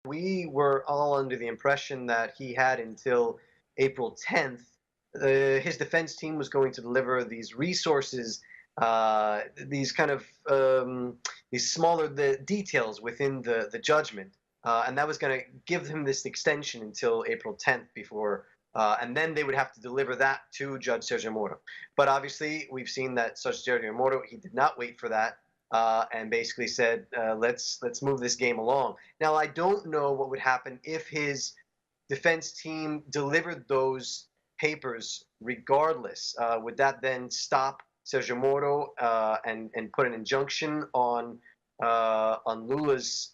We were all under the impression that he had until April 10th. His defense team was going to deliver these resources, these kind of these smaller details within the judgment, and that was going to give him this extension until April 10th before. And then they would have to deliver that to Judge Sergio Moro. But obviously, we've seen that Judge Sergio Moro, he did not wait for that, and basically said, let's move this game along. Now, I don't know what would happen if his defense team delivered those papers regardless. Would that then stop Sergio Moro and put an injunction on Lula's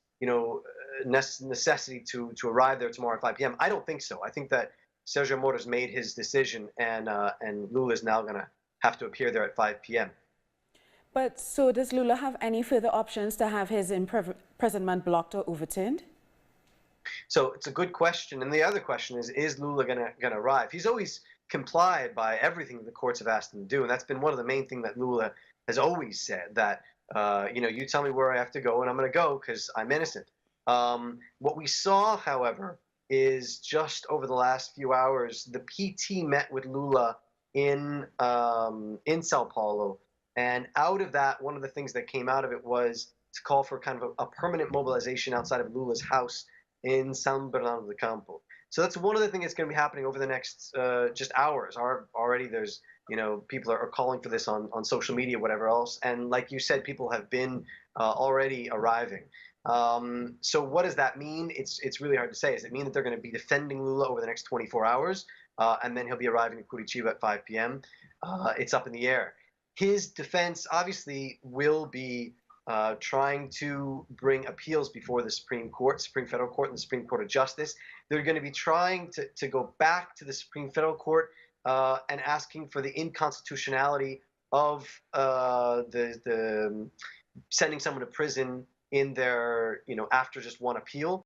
necessity to arrive there tomorrow at 5 p.m.? I don't think so. I think that Sergio Moro's made his decision, and Lula is now going to have to appear there at 5 p.m. But so does Lula have any further options to have his imprisonment blocked or overturned? So it's a good question. And the other question is Lula gonna arrive? He's always complied by everything the courts have asked him to do. And that's been one of the main things that Lula has always said, that, you tell me where I have to go and I'm going to go because I'm innocent. What we saw, however, is just over the last few hours, the PT met with Lula in Sao Paulo. And out of that, one of the things that came out of it was to call for kind of a permanent mobilization outside of Lula's house in San Bernardo do Campo. So that's one of the things that's going to be happening over the next just hours. Already there's, people are calling for this on social media, whatever else. And like you said, people have been already arriving. So what does that mean? It's really hard to say. Does it mean that they're going to be defending Lula over the next 24 hours? And then he'll be arriving in Curitiba at 5 p.m.? It's up in the air. His defense obviously will be trying to bring appeals before the Supreme Federal Court, and the Supreme Court of Justice. They're going to be trying to go back to the Supreme Federal Court and asking for the inconstitutionality of the sending someone to prison in their, after just one appeal.